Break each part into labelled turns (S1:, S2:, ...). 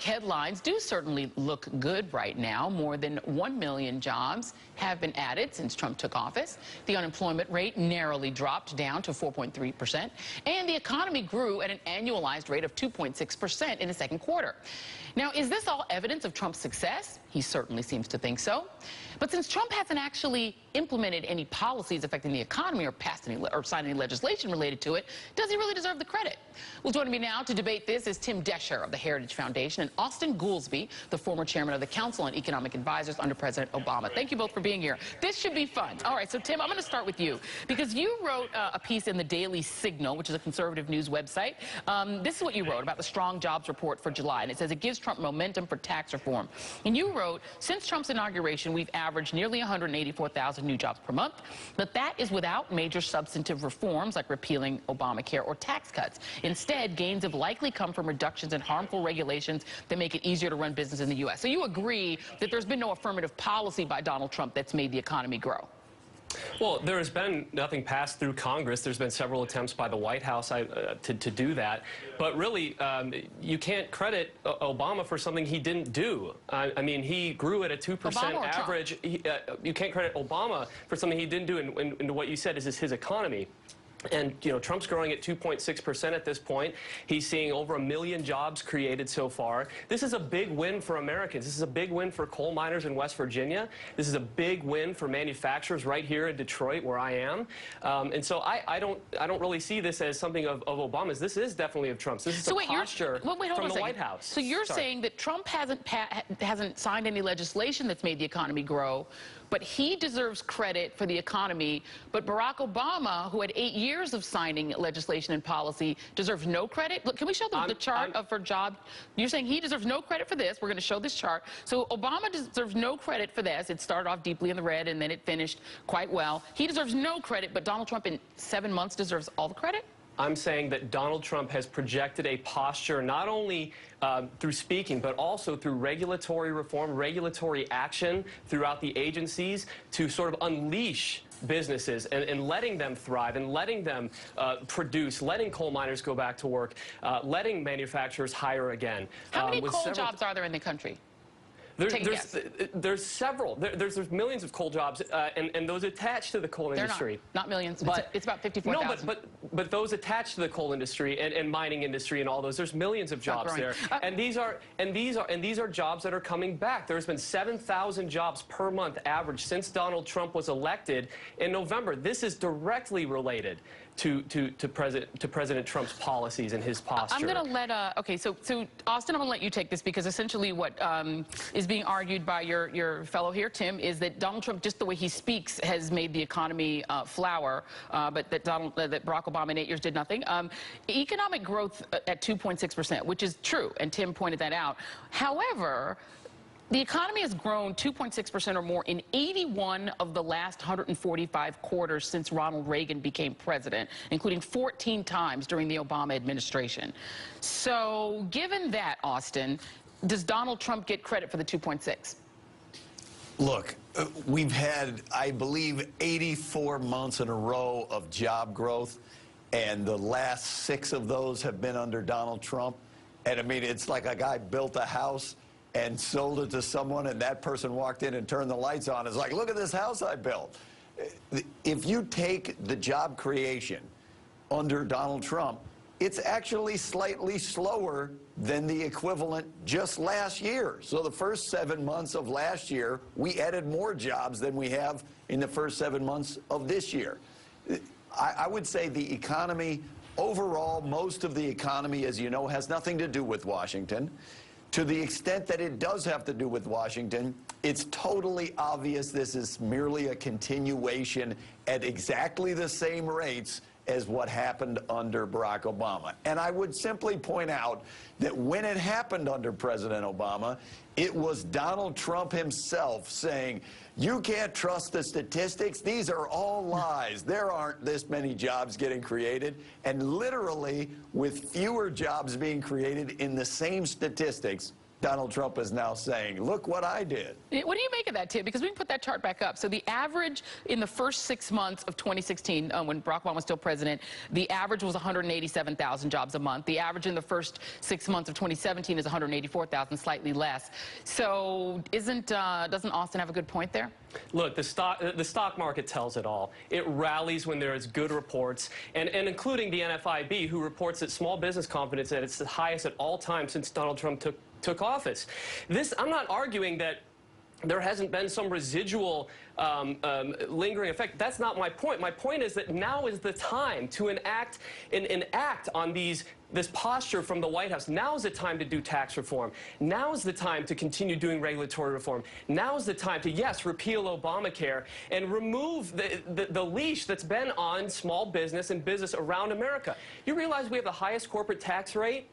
S1: Headlines do certainly look good right now. More than 1 million jobs have been added since Trump took office. The unemployment rate narrowly dropped down to 4.3%, and the economy grew at an annualized rate of 2.6% in the second quarter. Now, is this all evidence of Trump's success? He certainly seems to think so. But since Trump hasn't actually implemented any policies affecting the economy or passed any or signed any legislation related to it, does he really deserve the credit? Well, joining me now to debate this is Tim Doescher of the Heritage Foundation and Austin Goolsbee, the former chairman of the Council on Economic Advisors under President Obama. Thank you both for being here. This should be fun. All right, so Tim, I'm going to start with you because you wrote a piece in the Daily Signal, which is a conservative news website. This is what you wrote about the strong jobs report for July, and it says it gives Trump momentum for tax reform. And you wrote, since Trump's inauguration, we've averaged nearly 184,000 new jobs per month, but that is without major substantive reforms like repealing Obamacare or tax cuts. Instead, gains have likely come from reductions in harmful regulations that make it easier to run business in the U.S. So you agree that there's been no affirmative policy by Donald Trump that's made the economy grow?
S2: Well, there has been nothing passed through Congress. There's been several attempts by the White House to do that. But really, you can't credit Obama for something he didn't do. I mean, he grew at a 2% average. You can't credit Obama for something he didn't do. And what you said is his economy. And, you know, Trump's growing at 2.6% at this point. He's seeing over 1 million jobs created so far. This is a big win for Americans. This is a big win for coal miners in West Virginia. This is a big win for manufacturers right here in Detroit, where I am. And so I don't really see this as something of Obama's. This is definitely of Trump's. This is a posture from the White House.
S1: So you're saying that Trump hasn't signed any legislation that's made the economy grow, but he deserves credit for the economy. But Barack Obama, who had 8 years of signing legislation and policy, deserves no credit? Look, can we show the chart for job? You're saying he deserves no credit for this. We're going to show this chart. So Obama deserves no credit for this. It started off deeply in the red, and then it finished quite well. He deserves no credit, but Donald Trump in 7 months deserves all the credit?
S2: I'm saying that Donald Trump has projected a posture not only through speaking, but also through regulatory reform, regulatory action throughout the agencies to sort of unleash businesses and letting them thrive and letting them produce, letting coal miners go back to work, letting manufacturers hire again.
S1: How many coal jobs are there in the country?
S2: There's several. There's millions of coal jobs, and those attached to the coal industry.
S1: Not millions. But it's about 54,000.
S2: No, but those attached to the coal industry and mining industry and all those. There's millions of jobs there, and these are jobs that are coming back. There's been 7,000 jobs per month average since Donald Trump was elected in November. This is directly related to President Trump's policies and his posture.
S1: I'm going to let okay. So Austin, I'm going to let you take this because essentially what is being argued by your fellow here, Tim, is that Donald Trump, just the way he speaks, has made the economy flower, but that Barack Obama in 8 years did nothing. Economic growth at 2.6%, which is true, and Tim pointed that out. However, the economy has grown 2.6% or more in 81 of the last 145 quarters since Ronald Reagan became president, including 14 times during the Obama administration. So given that, Austin, does Donald Trump get credit for the 2.6?
S3: Look, we've had, I believe, 84 months in a row of job growth, and the last 6 of those have been under Donald Trump. And I mean, it's like a guy built a house and sold it to someone, and that person walked in and turned the lights on. It's like, look at this house I built. If you take the job creation under Donald Trump, it's actually slightly slower than the equivalent just last year. So the first 7 months of last year, we added more jobs than we have in the first 7 months of this year. I would say the economy, overall, most of the economy, as you know, has nothing to do with Washington. To the extent that it does have to do with Washington, it's totally obvious this is merely a continuation at exactly the same rates as what happened under Barack Obama. And I would simply point out that when it happened under President Obama, it was Donald Trump himself saying, you can't trust the statistics. These are all lies. There aren't this many jobs getting created. And literally, with fewer jobs being created in the same statistics, Donald Trump is now saying, look what I did.
S1: What do you make of that, Tim? Because we can put that chart back up. So the average in the first 6 months of 2016, when Barack Obama was still president, the average was 187,000 jobs a month. The average in the first 6 months of 2017 is 184,000, slightly less. So doesn't Austin have a good point there?
S2: Look, the stock market tells it all. It rallies when there is good reports, and including the NFIB, who reports that small business confidence at its highest at all time since Donald Trump took office. I'm not arguing that there hasn't been some residual lingering effect. That's not my point. My point is that now is the time to enact on this posture from the White House. Now is the time to do tax reform. Now is the time to continue doing regulatory reform. Now is the time to, yes, repeal Obamacare and remove the leash that's been on small business and business around America. You realize we have the highest corporate tax rate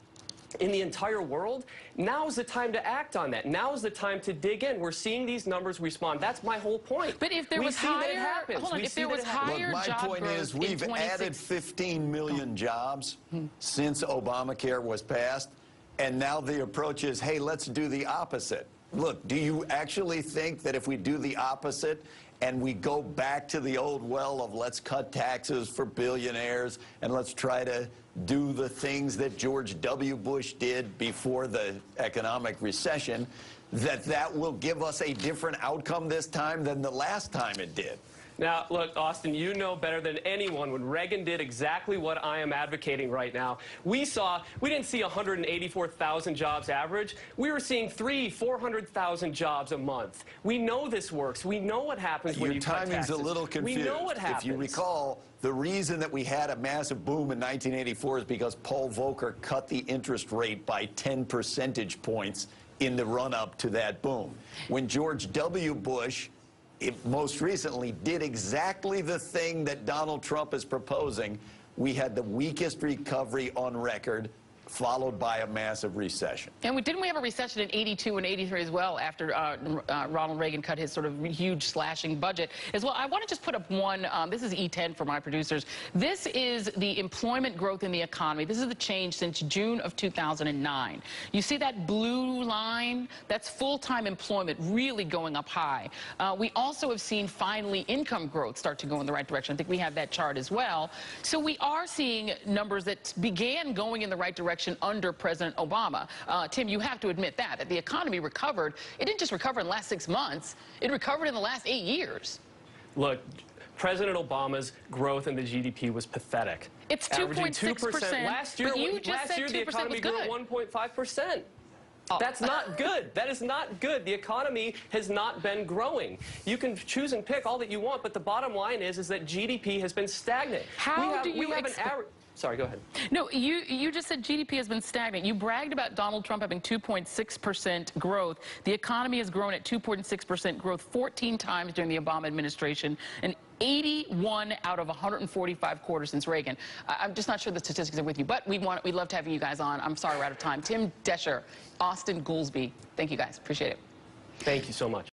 S2: in the entire world? Now is the time to act on that. Now is the time to dig in. We're seeing these numbers respond. That's my whole point.
S1: But if there was higher, hold on, if there was higher
S3: Look, my
S1: job
S3: point
S1: growth
S3: is we've added 15 million jobs since Obamacare was passed, and now the approach is, hey, let's do the opposite. Look, do you actually think that if we do the opposite and we go back to the old well of let's cut taxes for billionaires and let's try to do the things that George W. Bush did before the economic recession, that will give us a different outcome this time than the last time it did?
S2: Now, look, Austin, you know better than anyone when Reagan did exactly what I am advocating right now. We didn't see 184,000 jobs average. We were seeing 400,000 jobs a month. We know this works. We know what happens when you cut taxes.
S3: Your timing's a little confused.
S2: We know what happens.
S3: If you recall, the reason that we had a massive boom in 1984 is because Paul Volcker cut the interest rate by 10 percentage points in the run-up to that boom. When George W. Bush most recently did exactly the thing that Donald Trump is proposing, we had the weakest recovery on record, followed by a massive recession.
S1: And didn't we have a recession in 82 and 83 as well after Ronald Reagan cut his sort of huge slashing budget as well? I want to just put up one, this is E10 for my producers. This is the employment growth in the economy. This is the change since June of 2009. You see that blue line? That's full-time employment really going up high. We also have seen finally income growth start to go in the right direction. I think we have that chart as well. So we are seeing numbers that began going in the right direction under President Obama. Tim, you have to admit that the economy recovered. It didn't just recover in the last 6 months. It recovered in the last 8 years.
S2: Look, President Obama's growth in the GDP was pathetic.
S1: It's 2.6%.
S2: Last year, the economy grew at 1.5%.
S1: Oh.
S2: That's not good. That is not good. The economy has not been growing. You can choose and pick all that you want, but the bottom line is that GDP has been stagnant. Sorry, go ahead.
S1: No, you just said GDP has been stagnant. You bragged about Donald Trump having 2.6% growth. The economy has grown at 2.6% growth 14 times during the Obama administration, and 81 out of 145 quarters since Reagan. I'm just not sure the statistics are with you, but we'd love to have you guys on. I'm sorry we're out of time. Tim Doescher, Austin Goolsbee, thank you guys. Appreciate it.
S2: Thank you so much.